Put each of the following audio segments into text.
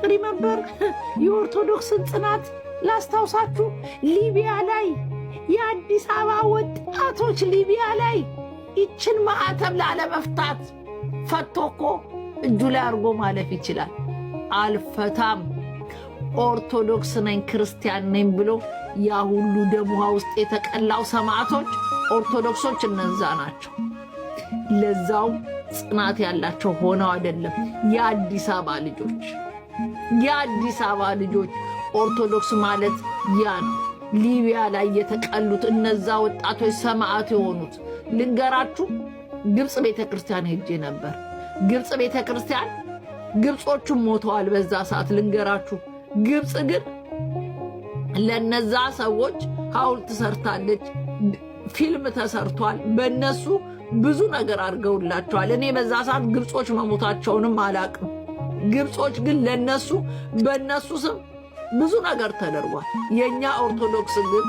ሪመምበር የኦርቶዶክስን ጽናት ላስታውሳችሁ። ሊቢያ ላይ የአዲስ አበባ ወጣቶች ሊቢያ ላይ ይችን ማዕተብ ላለመፍታት ፈቶ እኮ እጁ ላይ አድርጎ ማለፍ ይችላል። አልፈታም ኦርቶዶክስ ነኝ ክርስቲያን ነኝ ብሎ ያ ሁሉ ደም ውሃ ውስጥ የተቀላው ሰማዕቶች ኦርቶዶክሶች እነዛ ናቸው። ለዛው ጽናት ያላቸው ሆነው አይደለም። የአዲስ አበባ ልጆች ኦርቶዶክስ ማለት ያ ነው። ሊቢያ ላይ የተቀሉት እነዛ ወጣቶች ሰማዕት የሆኑት ልንገራችሁ። ግብጽ ቤተክርስቲያን ሄጄ ነበር። ግብጽ ቤተክርስቲያን ግብጾቹም ሞተዋል በዛ ሰዓት ልንገራችሁ። ግብጽ ግን ለነዛ ሰዎች ሐውልት ሰርታለች። ፊልም ተሰርቷል። በእነሱ ብዙ ነገር አድርገውላቸዋል። እኔ በዛ ሰዓት ግብጾች መሞታቸውንም አላቅም። ግብጾች ግን ለነሱ በእነሱ ስም ብዙ ነገር ተደርጓል። የኛ ኦርቶዶክስ ግን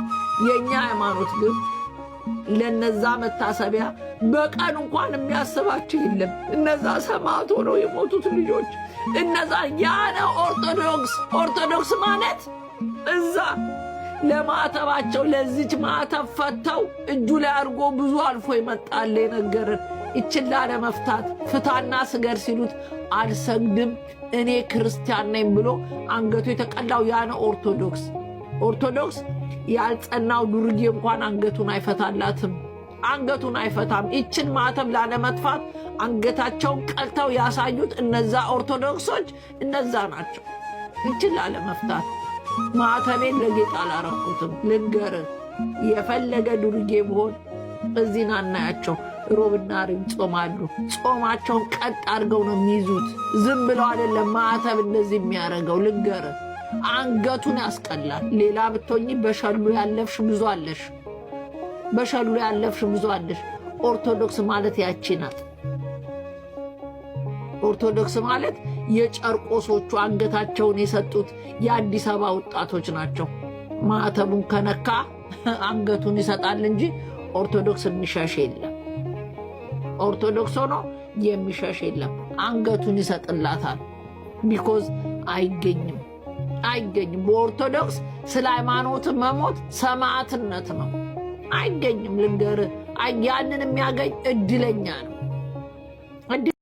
የኛ ሃይማኖት ግን ለነዛ መታሰቢያ በቀን እንኳን የሚያስባቸው የለም። እነዛ ሰማዕት ሆነው የሞቱት ልጆች እነዛ ያነ ኦርቶዶክስ ማለት እዛ ለማዕተባቸው ለዚች ማዕተብ ፈተው እጁ ላይ አድርጎ ብዙ አልፎ ይመጣል የነገርን ይችን ላለመፍታት ፍታና ስገድ ሲሉት አልሰግድም እኔ ክርስቲያን ነኝ ብሎ አንገቱ የተቀላው ያነ ኦርቶዶክስ ያልጸናው ዱርጌ እንኳን አንገቱን አይፈታላትም፣ አንገቱን አይፈታም። ይችን ማዕተብ ላለመጥፋት አንገታቸውን ቀልተው ያሳዩት እነዛ ኦርቶዶክሶች እነዛ ናቸው። ይችን ላለመፍታት ማዕተቤን ለጌጥ አላረኩትም። ልንገር የፈለገ ዱርጌ ብሆን እዚህን አናያቸው። ሮብና ሪም ጾማሉ። ጾማቸውን ቀጥ አድርገው ነው የሚይዙት። ዝም ብለው አይደለም ማዕተብ እንደዚህ የሚያደርገው። ልንገር አንገቱን ያስቀላል። ሌላ ብትሆኚ በሸሉ ያለፍሽ ብዙ አለሽ። ኦርቶዶክስ ማለት ያቺ ናት። ኦርቶዶክስ ማለት የጨርቆሶቹ አንገታቸውን የሰጡት የአዲስ አበባ ወጣቶች ናቸው። ማዕተቡን ከነካ አንገቱን ይሰጣል እንጂ ኦርቶዶክስ የሚሸሽ የለም። ኦርቶዶክስ ሆኖ የሚሸሽ የለም። አንገቱን ይሰጥላታል። ቢኮዝ አይገኝም። በኦርቶዶክስ ስለ ሃይማኖት መሞት ሰማዕትነት ነው። አይገኝም። ልንገርህ ያንን የሚያገኝ እድለኛ ነው።